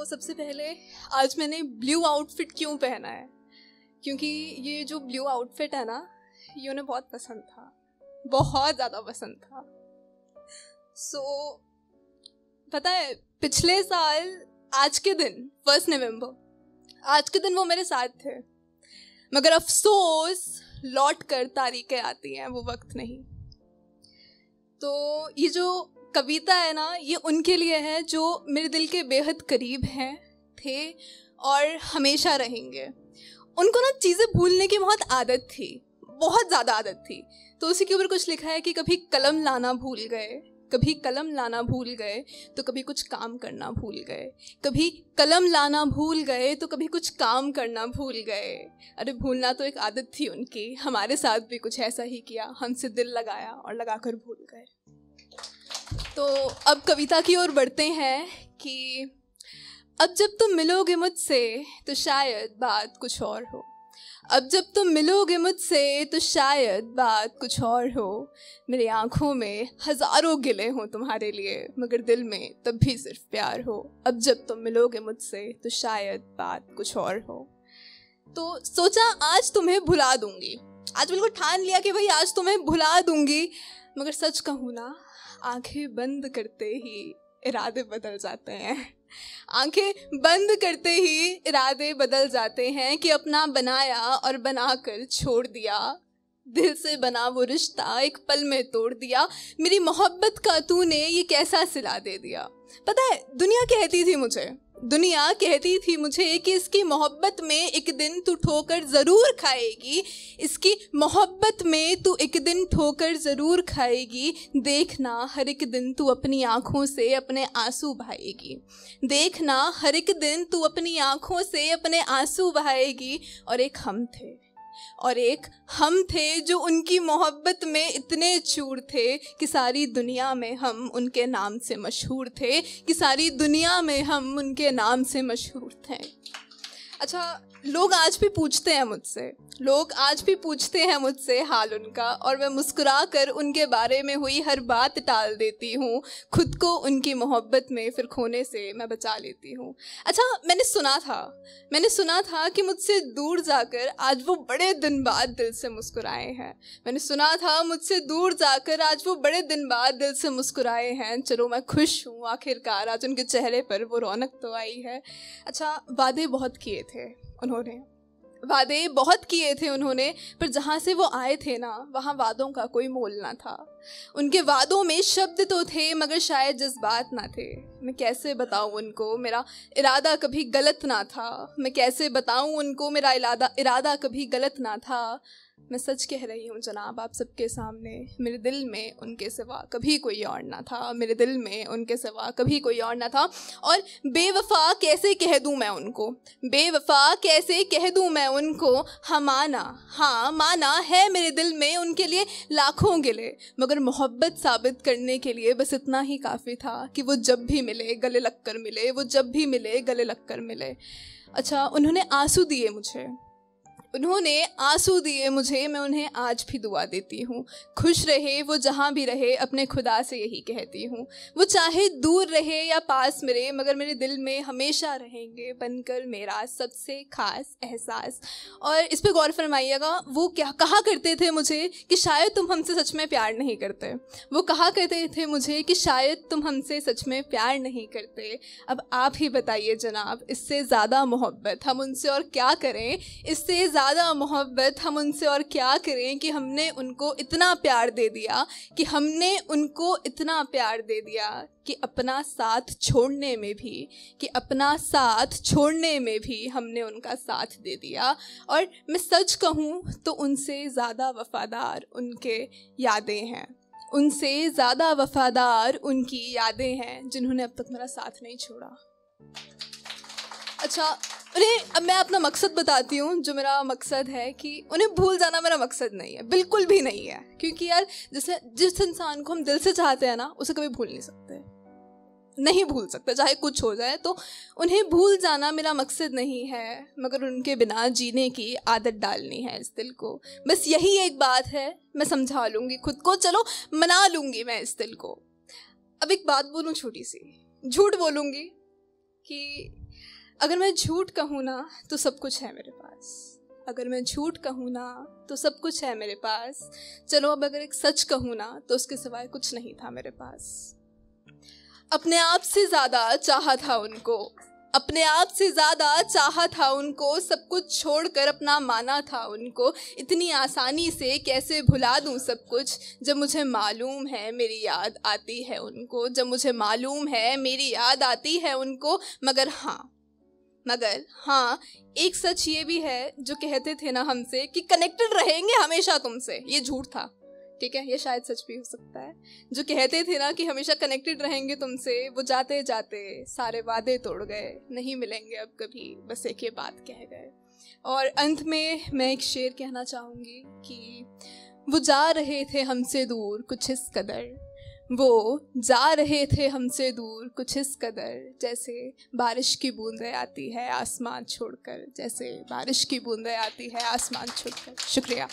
तो सबसे पहले आज मैंने ब्लू आउटफिट क्यों पहना है, क्योंकि ये जो ब्लू आउटफिट है ना, ये उन्हें बहुत पसंद था, बहुत ज़्यादा पसंद था। पता है पिछले साल आज के दिन 1 नवंबर, आज के दिन वो मेरे साथ थे, मगर अफसोस लौट कर तारीखें आती हैं, वो वक्त नहीं। तो ये जो कविता है ना, ये उनके लिए है जो मेरे दिल के बेहद करीब हैं, थे और हमेशा रहेंगे। उनको ना चीज़ें भूलने की बहुत आदत थी, बहुत ज़्यादा आदत थी। तो उसी के ऊपर कुछ लिखा है कि कभी कलम लाना भूल गए, कभी कलम लाना भूल गए तो कभी कुछ काम करना भूल गए, कभी कलम लाना भूल गए तो कभी कुछ काम करना भूल गए। अरे भूलना तो एक आदत थी उनकी, हमारे साथ भी कुछ ऐसा ही किया, हमसे दिल लगाया और लगाकर भूल गए। तो अब कविता की ओर बढ़ते हैं कि अब जब तुम मिलोगे मुझसे तो शायद बात कुछ और हो, अब जब तुम मिलोगे मुझसे तो शायद बात कुछ और हो। मेरी आँखों में हज़ारों गिले हों तुम्हारे लिए, मगर दिल में तब भी सिर्फ प्यार हो। अब जब तुम मिलोगे मुझसे तो शायद बात कुछ और हो। तो सोचा आज तुम्हें भुला दूंगी, आज बिल्कुल ठान लिया कि भाई आज तुम्हें भुला दूंगी, मगर सच कहूँ ना, आंखें बंद करते ही इरादे बदल जाते हैं। आंखें बंद करते ही इरादे बदल जाते हैं कि अपना बनाया और बनाकर छोड़ दिया, दिल से बना वो रिश्ता एक पल में तोड़ दिया। मेरी मोहब्बत का तूने ये कैसा सिला दे दिया। पता है दुनिया कहती थी मुझे कि इसकी मोहब्बत में एक दिन तू ठोकर ज़रूर खाएगी, इसकी मोहब्बत में तू एक दिन ठोकर ज़रूर खाएगी। देखना हर एक दिन तू अपनी आँखों से अपने आंसू बहाएगी, देखना हर एक दिन तू अपनी आँखों से अपने आंसू बहाएगी। और एक हम थे जो उनकी मोहब्बत में इतने चूर थे कि सारी दुनिया में हम उनके नाम से मशहूर थे, कि सारी दुनिया में हम उनके नाम से मशहूर थे। अच्छा, लोग आज भी पूछते हैं मुझसे हाल उनका, और मैं मुस्कुरा कर उनके बारे में हुई हर बात टाल देती हूँ, खुद को उनकी मोहब्बत में फिर खोने से मैं बचा लेती हूँ। अच्छा, मैंने सुना था कि मुझसे दूर जाकर आज वो बड़े दिन बाद दिल से मुस्कुराए हैं। मैंने सुना था मुझसे दूर जाकर आज वो बड़े दिन बाद दिल से मुस्कुराए हैं। चलो मैं खुश हूँ, आखिरकार आज उनके चेहरे पर वो रौनक तो आई है। अच्छा, वादे बहुत किए थे उन्होंने, पर जहाँ से वो आए थे ना, वहाँ वादों का कोई मोल ना था। उनके वादों में शब्द तो थे मगर शायद जज्बात ना थे। मैं कैसे बताऊँ उनको मेरा इरादा कभी गलत ना था, मैं कैसे बताऊँ उनको मेरा इरादा कभी गलत ना था। मैं सच कह रही हूँ जनाब आप सबके सामने, मेरे दिल में उनके सिवा कभी कोई और ना था, मेरे दिल में उनके सिवा कभी कोई और ना था। और बेवफा कैसे कह दूँ मैं उनको, हाँ माना है मेरे दिल में उनके लिए लाखों गिले, मगर मोहब्बत साबित करने के लिए बस इतना ही काफ़ी था कि वो जब भी मिले गले लगकर मिले। अच्छा, उन्होंने आंसू दिए मुझे, मैं उन्हें आज भी दुआ देती हूँ। खुश रहे वो जहाँ भी रहे, अपने खुदा से यही कहती हूँ। वो चाहे दूर रहे या पास मेरे, मगर मेरे दिल में हमेशा रहेंगे बनकर मेरा सबसे खास एहसास। और इस पे गौर फरमाइएगा, वो क्या कहा करते थे मुझे कि शायद तुम हमसे सच में प्यार नहीं करते। वो कहा करते थे मुझे कि शायद तुम हमसे सच में प्यार नहीं करते। अब आप ही बताइए जनाब, इससे ज़्यादा मोहब्बत हम उनसे और क्या करें, ज़्यादा मोहब्बत हम उनसे और क्या करें कि हमने उनको इतना प्यार दे दिया, कि अपना साथ छोड़ने में भी हमने उनका साथ दे दिया। और मैं सच कहूँ तो उनसे ज़्यादा वफ़ादार उनकी यादें हैं जिन्होंने अब तक मेरा साथ नहीं छोड़ा। अच्छा, अब मैं अपना मकसद बताती हूँ। जो मेरा मकसद है कि उन्हें भूल जाना मेरा मकसद नहीं है, बिल्कुल भी नहीं है। क्योंकि यार जैसे जिस इंसान को हम दिल से चाहते हैं ना, उसे कभी भूल नहीं सकते, चाहे कुछ हो जाए। तो उन्हें भूल जाना मेरा मकसद नहीं है, मगर उनके बिना जीने की आदत डालनी है इस दिल को। बस यही एक बात है, मैं समझा लूँगी खुद को, चलो मना लूँगी मैं इस दिल को। अब एक बात बोलूँ छोटी सी, झूठ बोलूँगी कि अगर मैं झूठ कहूँ ना तो सब कुछ है मेरे पास, अगर मैं झूठ कहूँ ना तो सब कुछ है मेरे पास। चलो अब अगर एक सच कहूँ ना तो उसके सिवाय कुछ नहीं था मेरे पास। अपने आप से ज़्यादा चाहा था उनको, अपने आप से ज़्यादा चाहा था उनको, सब कुछ छोड़कर अपना माना था उनको। इतनी आसानी से कैसे भुला दूँ सब कुछ, जब मुझे मालूम है मेरी याद आती है उनको, जब मुझे मालूम है मेरी याद आती है उनको। मगर हाँ एक सच ये भी है, जो कहते थे ना हमसे कि कनेक्टेड रहेंगे हमेशा तुमसे, ये झूठ था, ठीक है, ये शायद सच भी हो सकता है। जो कहते थे ना कि हमेशा कनेक्टेड रहेंगे तुमसे, वो जाते जाते सारे वादे तोड़ गए, नहीं मिलेंगे अब कभी, बस एक ये बात कह गए। और अंत में मैं एक शेर कहना चाहूँगी कि वो जा रहे थे हमसे दूर कुछ इस कदर, वो जा रहे थे हमसे दूर कुछ इस कदर, जैसे बारिश की बूंदें आती है आसमान छोड़कर, जैसे बारिश की बूंदें आती है आसमान छोड़कर। शुक्रिया।